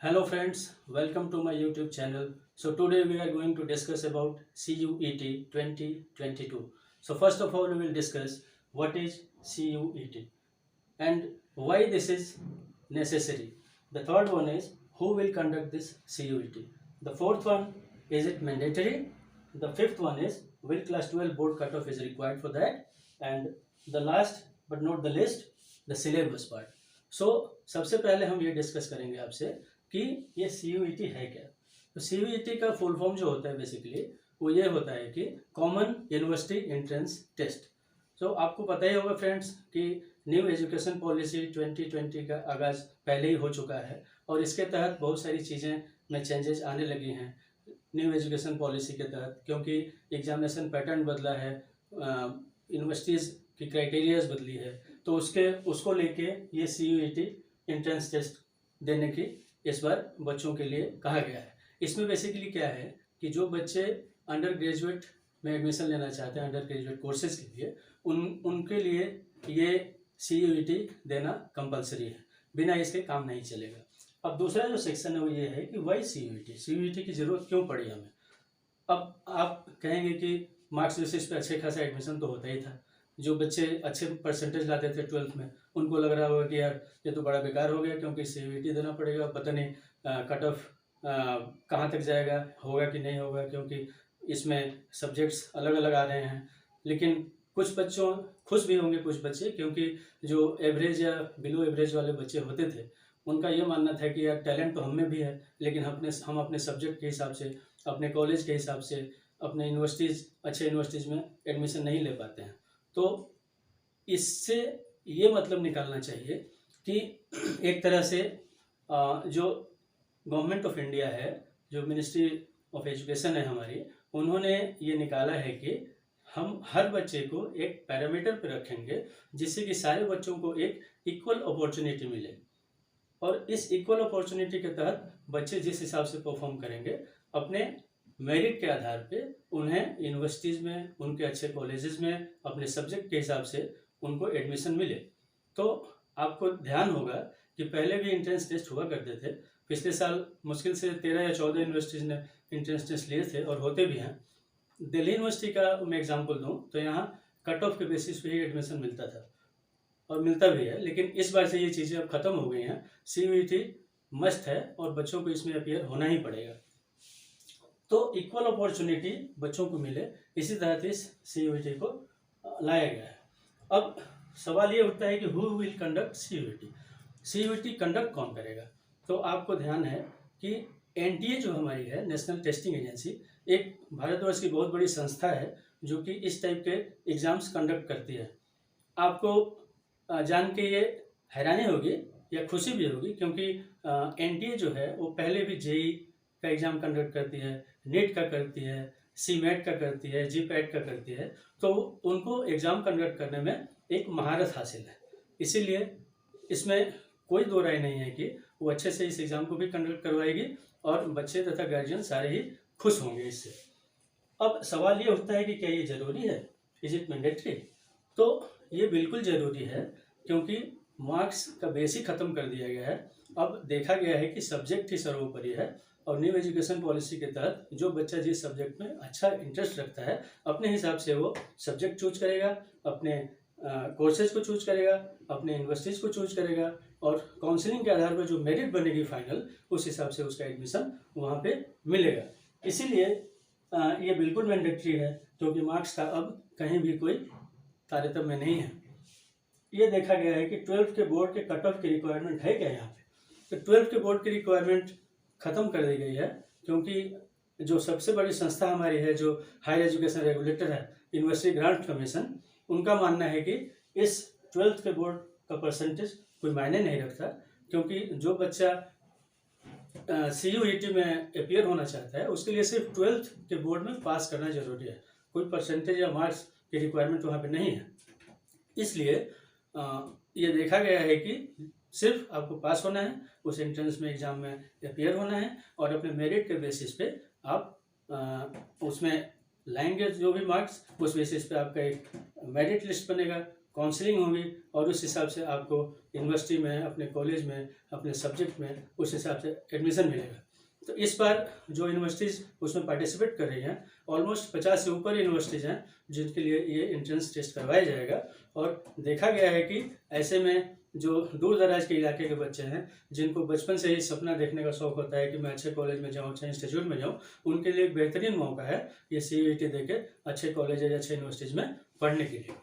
Hello friends, welcome to my YouTube channel. So today we are going to discuss about CUET 2022. So first of all we will discuss what is CUET and why this is necessary. The third one is who will conduct this CUET. The fourth one, is it mandatory? The fifth one is will class 12 board cutoff is required for that, and the last but not the least, the syllabus part. So सबसे पहले हम ये discuss करेंगे आपसे कि ये CUET है क्या। तो CUET का फुल फॉर्म जो होता है बेसिकली वो ये होता है कि कॉमन यूनिवर्सिटी एंट्रेंस टेस्ट। तो आपको पता ही होगा फ्रेंड्स कि न्यू एजुकेशन पॉलिसी 2020 का आगाज़ पहले ही हो चुका है और इसके तहत बहुत सारी चीज़ें में चेंजेस आने लगी हैं न्यू एजुकेशन पॉलिसी के तहत, क्योंकि एग्जामिनेशन पैटर्न बदला है, यूनिवर्सिटीज़ की क्राइटेरियाज बदली है, तो उसको लेके ये CUET एंट्रेंस टेस्ट देने की इस बार बच्चों के लिए कहा गया है। इसमें बेसिकली क्या है कि जो बच्चे अंडर ग्रेजुएट में एडमिशन लेना चाहते हैं अंडर ग्रेजुएट कोर्सेज के लिए उनके लिए ये CUET देना कंपलसरी है, बिना इसके काम नहीं चलेगा। अब दूसरा जो सेक्शन है वो ये है कि वाई CUET की ज़रूरत क्यों पड़ी हमें। अब आप कहेंगे कि मार्क्स बेसिस पे अच्छे खासा एडमिशन तो होता ही था, जो बच्चे अच्छे परसेंटेज लाते थे 12th में उनको लग रहा होगा कि यार ये तो बड़ा बेकार हो गया क्योंकि CUET देना पड़ेगा, पता नहीं कट ऑफ कहाँ तक जाएगा, होगा कि नहीं होगा, क्योंकि इसमें सब्जेक्ट्स अलग अलग आ रहे हैं। लेकिन कुछ बच्चों खुश भी होंगे कुछ बच्चे, क्योंकि जो एवरेज या बिलो एवरेज वाले बच्चे होते थे उनका ये मानना था कि यार टैलेंट तो हम में भी है, लेकिन हम अपने सब्जेक्ट के हिसाब से, अपने कॉलेज के हिसाब से, अपने यूनिवर्सिटीज़ अच्छे यूनिवर्सिटीज़ में एडमिशन नहीं ले पाते हैं। तो इससे ये मतलब निकालना चाहिए कि एक तरह से जो गवर्नमेंट ऑफ इंडिया है, जो मिनिस्ट्री ऑफ एजुकेशन है हमारी, उन्होंने ये निकाला है कि हम हर बच्चे को एक पैरामीटर पे रखेंगे जिससे कि सारे बच्चों को एक इक्वल अपॉर्चुनिटी मिले, और इस इक्वल अपॉर्चुनिटी के तहत बच्चे जिस हिसाब से परफॉर्म करेंगे अपने मेरिट के आधार पे उन्हें यूनिवर्सिटीज़ में, उनके अच्छे कॉलेजेस में अपने सब्जेक्ट के हिसाब से उनको एडमिशन मिले। तो आपको ध्यान होगा कि पहले भी एंट्रेंस टेस्ट हुआ करते थे, पिछले साल मुश्किल से 13 या 14 यूनिवर्सिटीज़ ने एंट्रेंस टेस्ट लिए थे और होते भी हैं। दिल्ली यूनिवर्सिटी का मैं एग्जाम्पल दूँ तो यहाँ कट ऑफ के बेसिस पे ही एडमिशन मिलता था और मिलता भी है, लेकिन इस बार से ये चीज़ें अब ख़त्म हो गई हैं। CUET मस्ट है और बच्चों को इसमें अपीयर होना ही पड़ेगा, तो इक्वल अपॉर्चुनिटी बच्चों को मिले, इसी तहत इस CUET को लाया गया है। अब सवाल ये उठता है कि who will conduct CUET conduct कौन करेगा। तो आपको ध्यान है कि NTA जो हमारी है, नेशनल टेस्टिंग एजेंसी, एक भारतवर्ष की बहुत बड़ी संस्था है जो कि इस टाइप के एग्ज़ाम्स कंडक्ट करती है। आपको जान के ये हैरानी होगी या खुशी भी होगी, क्योंकि NTA जो है वो पहले भी JEE का एग्ज़ाम कंडक्ट करती है, नीट का करती है, CMAT का करती है, GPAT का करती है, तो उनको एग्ज़ाम कंडक्ट करने में एक महारत हासिल है। इसीलिए इसमें कोई दो राय नहीं है कि वो अच्छे से इस एग्ज़ाम को भी कंडक्ट करवाएगी और बच्चे तथा गार्जियन सारे ही खुश होंगे इससे। अब सवाल ये उठता है कि क्या ये ज़रूरी है, इज इट मैंडेटरी। तो ये बिल्कुल ज़रूरी है, क्योंकि मार्क्स का बेस ही ख़त्म कर दिया गया है। अब देखा गया है कि सब्जेक्ट ही सर्वोपरि है, और न्यू एजुकेशन पॉलिसी के तहत जो बच्चा जिस सब्जेक्ट में अच्छा इंटरेस्ट रखता है अपने हिसाब से वो सब्जेक्ट चूज करेगा, अपने कोर्सेज को चूज करेगा, अपने यूनिवर्सिटीज़ को चूज करेगा, और काउंसलिंग के आधार पर जो मेरिट बनेगी फाइनल, उस हिसाब से उसका एडमिशन वहाँ पे मिलेगा। इसीलिए ये बिल्कुल मैंडेटरी है, क्योंकि मार्क्स का अब कहीं भी कोई तारतम्य नहीं है। ये देखा गया है कि 12th के बोर्ड के कट ऑफ की रिक्वायरमेंट है क्या यहाँ पे। तो 12th के बोर्ड की रिक्वायरमेंट ख़त्म कर दी गई है, क्योंकि जो सबसे बड़ी संस्था हमारी है, जो हायर एजुकेशन रेगुलेटर है, यूनिवर्सिटी ग्रांट कमीशन, उनका मानना है कि इस 12th के बोर्ड का परसेंटेज कोई मायने नहीं रखता, क्योंकि जो बच्चा CUET में अपीयर होना चाहता है उसके लिए सिर्फ 12th के बोर्ड में पास करना जरूरी है, कोई परसेंटेज या मार्क्स की रिक्वायरमेंट वहाँ पे नहीं है। इसलिए ये देखा गया है कि सिर्फ आपको पास होना है, उस एंट्रेंस में एग्ज़ाम में अपीयर होना है, और अपने मेरिट के बेसिस पे आप उसमें लाएंगे जो भी मार्क्स, उस बेसिस पे आपका एक मेरिट लिस्ट बनेगा, काउंसलिंग होगी और उस हिसाब से आपको यूनिवर्सिटी में, अपने कॉलेज में, अपने सब्जेक्ट में उस हिसाब से एडमिशन मिलेगा। तो इस बार जो यूनिवर्सिटीज़ उसमें पार्टिसिपेट कर रही हैं, ऑलमोस्ट 50 से ऊपर यूनिवर्सिटीज़ हैं जिनके लिए ये एंट्रेंस टेस्ट करवाया जाएगा। और देखा गया है कि ऐसे में जो दूर दराज के इलाके के बच्चे हैं, जिनको बचपन से ही सपना देखने का शौक़ होता है कि मैं अच्छे कॉलेज में जाऊँ, अच्छे इंस्टीट्यूट में जाऊँ, उनके लिए एक बेहतरीन मौका है ये CUET दे के अच्छे कॉलेज या अच्छे यूनिवर्सिटीज़ में पढ़ने के लिए।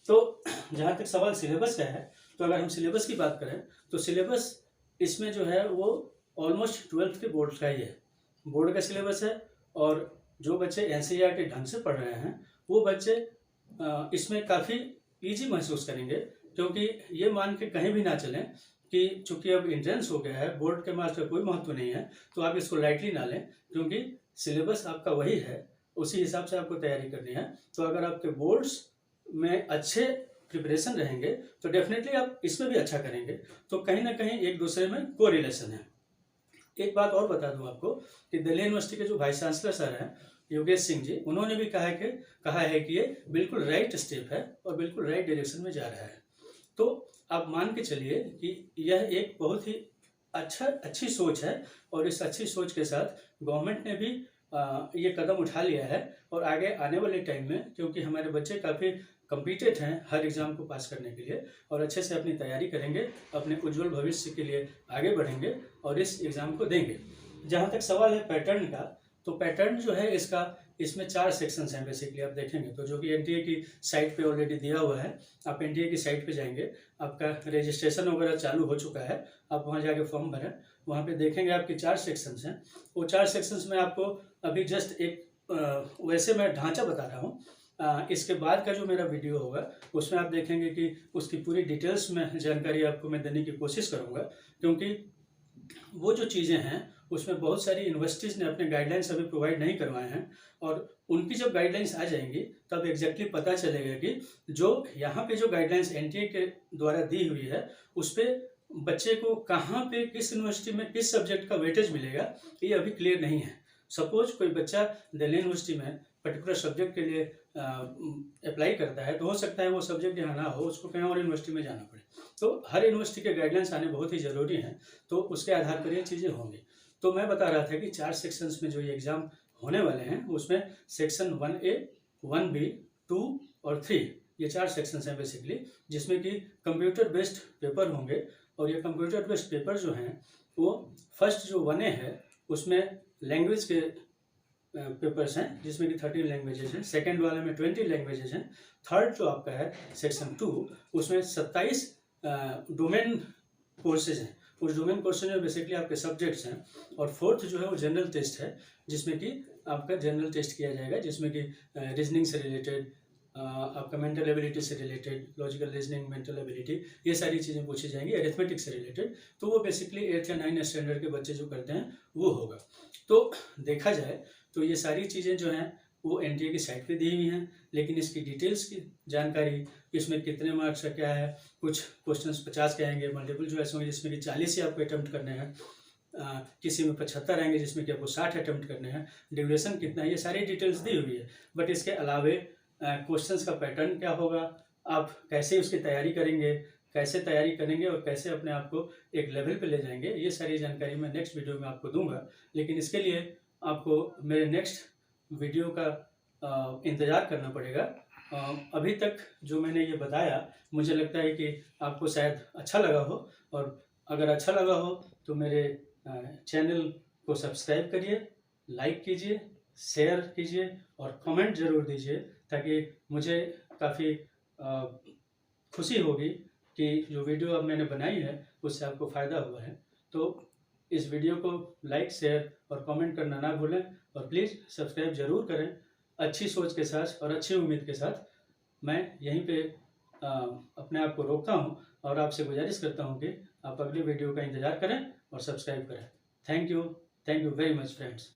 तो जहाँ तक सवाल सिलेबस का है, तो अगर हम सिलेबस की बात करें तो सिलेबस इसमें जो है वो ऑलमोस्ट 12th के बोर्ड का ही है, बोर्ड का सिलेबस है। और जो बच्चे NCERT ढंग से पढ़ रहे हैं वो बच्चे इसमें काफ़ी ईजी महसूस करेंगे, क्योंकि ये मान के कहीं भी ना चलें कि चूंकि अब एंट्रेंस हो गया है, बोर्ड के मार्क्स का कोई महत्व नहीं है, तो आप इसको लाइटली ना लें, क्योंकि सिलेबस आपका वही है, उसी हिसाब से आपको तैयारी करनी है। तो अगर आपके बोर्ड्स में अच्छे प्रिपरेशन रहेंगे तो डेफिनेटली आप इसमें भी अच्छा करेंगे। तो कहीं ना कहीं एक दूसरे में कोरिलेशन है। एक बात और बता दूं आपको कि दिल्ली यूनिवर्सिटी के जो वाइस चांसलर सर हैं योगेश सिंह जी, उन्होंने भी कहा है कि ये बिल्कुल राइट स्टेप है और बिल्कुल राइट डायरेक्शन में जा रहा है। तो आप मान के चलिए कि यह एक बहुत ही अच्छी सोच है और इस अच्छी सोच के साथ गवर्नमेंट ने भी ये कदम उठा लिया है। और आगे आने वाले टाइम में, क्योंकि हमारे बच्चे काफ़ी कम्पिटेंट हैं हर एग्ज़ाम को पास करने के लिए और अच्छे से अपनी तैयारी करेंगे, अपने उज्जवल भविष्य के लिए आगे बढ़ेंगे और इस एग्ज़ाम को देंगे। जहाँ तक सवाल है पैटर्न का, तो पैटर्न जो है इसमें 4 सेक्शंस हैं बेसिकली। आप देखेंगे तो जो कि NTA की साइट पे ऑलरेडी दिया हुआ है। आप NTA की साइट पे जाएंगे, आपका रजिस्ट्रेशन वगैरह चालू हो चुका है, आप वहाँ जाके फॉर्म भरें, वहाँ पे देखेंगे आपके 4 सेक्शंस हैं। वो 4 सेक्शंस में आपको अभी जस्ट एक वैसे मैं ढांचा बता रहा हूँ। इसके बाद का जो मेरा वीडियो होगा उसमें आप देखेंगे कि उसकी पूरी डिटेल्स में जानकारी आपको मैं देने की कोशिश करूँगा, क्योंकि वो जो चीज़ें हैं उसमें बहुत सारी यूनिवर्सिटीज़ ने अपने गाइडलाइंस अभी प्रोवाइड नहीं करवाए हैं। और उनकी जब गाइडलाइंस आ जाएंगी तब एग्जैक्टली पता चलेगा कि जो यहाँ पे जो गाइडलाइंस NTA के द्वारा दी हुई है उस पर बच्चे को कहाँ पे, किस यूनिवर्सिटी में किस सब्जेक्ट का वेटेज मिलेगा, ये अभी क्लियर नहीं है। सपोज कोई बच्चा दिल्ली यूनिवर्सिटी में पर्टिकुलर सब्जेक्ट के लिए अप्लाई करता है, तो हो सकता है वो सब्जेक्ट यहाँ ना हो, उसको कहीं और यूनिवर्सिटी में जाना पड़े। तो हर यूनिवर्सिटी के गाइडलाइंस आने बहुत ही ज़रूरी हैं, तो उसके आधार पर ये चीज़ें होंगी। तो मैं बता रहा था कि 4 सेक्शंस में जो ये एग्ज़ाम होने वाले हैं उसमें सेक्शन 1A, 1B, 2 और 3, ये 4 सेक्शंस हैं बेसिकली, जिसमें कि कंप्यूटर बेस्ड पेपर होंगे। और ये कंप्यूटर बेस्ड पेपर जो हैं वो फर्स्ट जो 1A है उसमें लैंग्वेज के पेपर्स हैं, जिसमें कि 13 लैंग्वेजेस हैं। सेकेंड वाले में 20 लैंग्वेजेस हैं। थर्ड जो आपका है सेक्शन 2, उसमें 27 डोमेन कोर्सेज हैं। उस डोमेन कोर्सेज में बेसिकली आपके सब्जेक्ट्स हैं। और फोर्थ जो है वो जनरल टेस्ट है, जिसमें कि आपका जनरल टेस्ट किया जाएगा, जिसमें कि रीजनिंग से रिलेटेड, आपका मेंटल एबिलिटी से related, logical reasoning, mental ability, ये सारी चीज़ें पूछी जाएंगी, अरिथमेटिक से रिलेटेड। तो वो बेसिकली 8th या 9th स्टैंडर्ड के बच्चे जो करते हैं वो होगा। तो देखा जाए तो ये सारी चीज़ें जो हैं वो NTA की साइट पे दी हुई हैं, लेकिन इसकी डिटेल्स की जानकारी, इसमें कितने मार्क्स का क्या है, कुछ क्वेश्चंस 50 के आएंगे, मल्टीपल चॉइस होंगे जिसमें कि 40 ही आपको अटैम्प्ट करने हैं, किसी में 75 आएंगे जिसमें कि आपको 60 अटैम्प्ट करने हैं, ड्यूरेशन कितना है, ये सारी डिटेल्स दी हुई है। बट इसके अलावे क्वेश्चंस का पैटर्न क्या होगा, आप कैसे उसकी तैयारी करेंगे, कैसे तैयारी करेंगे और कैसे अपने आप को एक लेवल पे ले जाएंगे, ये सारी जानकारी मैं नेक्स्ट वीडियो में आपको दूंगा। लेकिन इसके लिए आपको मेरे नेक्स्ट वीडियो का इंतज़ार करना पड़ेगा। अभी तक जो मैंने ये बताया मुझे लगता है कि आपको शायद अच्छा लगा हो, और अगर अच्छा लगा हो तो मेरे चैनल को सब्सक्राइब करिए, लाइक कीजिए, शेयर कीजिए और कमेंट ज़रूर दीजिए, ताकि मुझे काफ़ी खुशी होगी कि जो वीडियो अब मैंने बनाई है उससे आपको फ़ायदा हुआ है। तो इस वीडियो को लाइक, शेयर और कमेंट करना ना भूलें, और प्लीज़ सब्सक्राइब ज़रूर करें। अच्छी सोच के साथ और अच्छी उम्मीद के साथ मैं यहीं पे अपने आप को रोकता हूं और आपसे गुजारिश करता हूं कि आप अगली वीडियो का इंतज़ार करें और सब्सक्राइब करें। Thank you very much friends.